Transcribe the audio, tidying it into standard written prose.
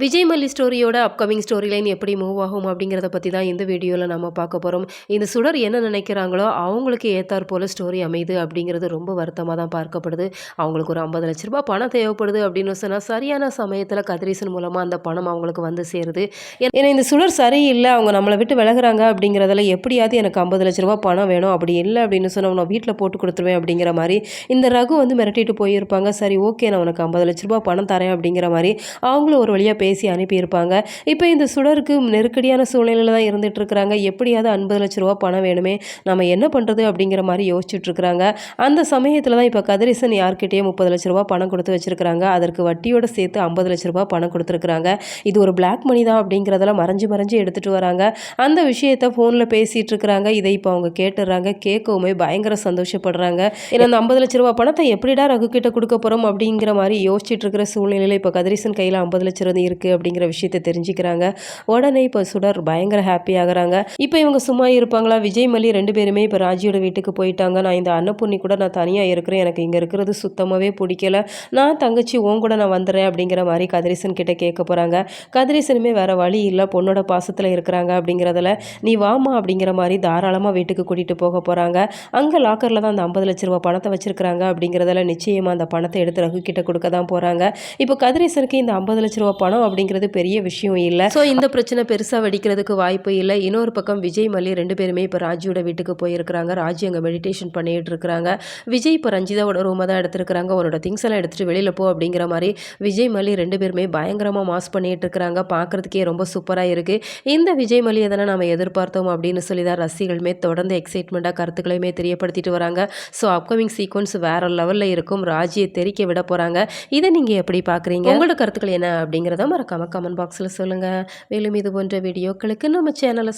விஜய் மல்லி ஸ்டோரியோட upcoming story line எப்படி move ஆகும் அப்படிங்கிறத பற்றி தான் இந்த வீடியோவில் நம்ம பார்க்க போகிறோம். இந்த சுடர் என்ன நினைக்கிறாங்களோ அவங்களுக்கு ஏத்தாற் போல ஸ்டோரி அமையுது அப்படிங்கிறது ரொம்ப வருத்தமாக தான் பார்க்கப்படுது. அவங்களுக்கு ஒரு 50 லட்ச ரூபாய் பணம் தேவைப்படுது அப்படின்னு சொன்னால் சரியான சமயத்தில் கதிரீசன் மூலமாக அந்த பணம் அவங்களுக்கு வந்து சேருது. ஏன்னா இந்த சுடர் சரியில்லை, அவங்க நம்மளை விட்டு விலகுறாங்க அப்படிங்கிறதுல எப்படியாவது எனக்கு 50 லட்ச ரூபாய் பணம் வேணும், அப்படி இல்லை அப்படின்னு சொன்னால் நான் வீட்டில் போட்டு கொடுத்துருவேன் அப்படிங்கிற மாதிரி இந்த ரகு வந்து மிரட்டிட்டு போயிருப்பாங்க. சரி ஓகே, நான் உனக்கு 50 லட்ச ரூபாய் பணம் தரேன் அப்படிங்கிற மாதிரி அவங்களும் ஒரு வழியாக பேசி அனுப்பியிருப்பாங்க. இப்போ இந்த சுடருக்கு நெருக்கடியான சூழ்நிலையில தான் இருந்துட்டு இருக்கிறாங்க. எப்படியாவது 50 லட்ச ரூபாய் பணம் வேணுமே, நம்ம என்ன பண்ணுறது அப்படிங்கிற மாதிரி யோசிச்சுட்டு இருக்கிறாங்க. அந்த சமயத்தில் தான் இப்போ கதிரேசன் யார்கிட்டயே 30 லட்ச ரூபாய் பணம் கொடுத்து வச்சிருக்கிறாங்க. அதற்கு வட்டியோட சேர்த்து 50 லட்ச ரூபாய் பணம் கொடுத்துருக்குறாங்க. இது ஒரு பிளாக் மணி தான் அப்படிங்கிறதெல்லாம் மறைஞ்சு மறைஞ்சு எடுத்துகிட்டு வராங்க. அந்த விஷயத்தை ஃபோனில் பேசிகிட்டு இருக்கிறாங்க. இதை இப்போ அவங்க கேட்டுடுறாங்க. கேட்கவுமே பயங்கர சந்தோஷப்படுறாங்க. ஏன்னா அந்த 50 லட்ச ரூபாய் பணத்தை எப்படிடா ரகு கிட்ட கொடுக்க போகிறோம் அப்படிங்கிற மாதிரி யோசிச்சுட்டு இருக்கிற சூழ்நிலையில் இப்போ கதிரேசன் கையில் 50 லட்சம் இருக்குது அப்படிங்கிற விஷயத்தை தெரிஞ்சுக்கிறாங்க. உடனே இப்போ சுடர் பயங்கர ஹாப்பி ஆகுறாங்க. இப்போ இவங்க சும்மா இருப்பாங்களா? விஜய் மல்லி 2 பேருமே இப்போ ராஜியோட வீட்டுக்கு போயிட்டாங்க. நான் இந்த அன்னபூர்ணி கூட நான் தனியாக இருக்கிறேன், எனக்கு இங்கே இருக்கிறது சுத்தமாகவே பிடிக்கல, நான் தங்கச்சி உன் கூட நான் வந்துடுறேன் அப்படிங்கிற மாதிரி கதிரேசன் கிட்ட கேட்க போகிறாங்க. கதிரேசனுமே வேறு வழி இல்லை, பொண்ணோட பாசத்தில் இருக்கிறாங்க அப்படிங்கிறதுல நீ வாமா அப்படிங்கிற மாதிரி தாராளமாக வீட்டுக்கு கூட்டிகிட்டு போக போகிறாங்க. அங்கே லாக்கரில் தான் அந்த 50 லட்ச ரூபாய் பணத்தை வச்சிருக்கிறாங்க அப்படிங்கிறதுல நிச்சயமாக அந்த பணத்தை எடுத்து ரகு கிட்ட கொடுக்க தான் போகிறாங்க. இப்போ கதிரேசனுக்கு இந்த 50 லட்ச ரூபாய் பணம் அப்படிங்கிறது பெரிய விஷயம் இல்லை. ஸோ இந்த பிரச்சனை பெருசாக வெடிக்கிறதுக்கு வாய்ப்பு இல்லை. இன்னொரு பக்கம் விஜய் மல்லி 2 பேருமே இப்போ ராஜியோட வீட்டுக்கு போயிருக்கிறாங்க. ராஜி அங்கே மெடிடேஷன் பண்ணிட்டு இருக்கிறாங்க. விஜய் இப்போ ரஞ்சிதாவோட ரூமை தான் எடுத்துருக்கிறாங்க. உன்னோட திங்ஸ் எல்லாம் எடுத்துகிட்டு வெளியில் போ அப்படிங்கிற மாதிரி விஜய் மல்லி 2 பேருமே பயங்கரமாக மாஸ் பண்ணிட்டு இருக்கிறாங்க. பார்க்குறதுக்கே ரொம்ப சூப்பராக இருக்குது. இந்த விஜய் மல்லியை தானே நம்ம எதிர்பார்த்தோம் அப்படின்னு சொல்லி தான் ரசிகர்களுமே தொடர்ந்து எக்ஸைட்மெண்ட்டாக கருத்துக்களையுமே தெரியப்படுத்திட்டு வராங்க. ஸோ அப்கமிங் சீக்வன்ஸ் வேறு லெவலில் இருக்கும். ராஜியை தெரிக்க விட போகிறாங்க. இதை நீங்கள் எப்படி பார்க்குறீங்க? உங்களோட கருத்துக்கள் என்ன அப்படிங்கிறத மறக்காம கமெண்ட் பாக்ஸில் சொல்லுங்கள். மேலும் இது போன்ற வீடியோக்களுக்கு நம்ம சேனலை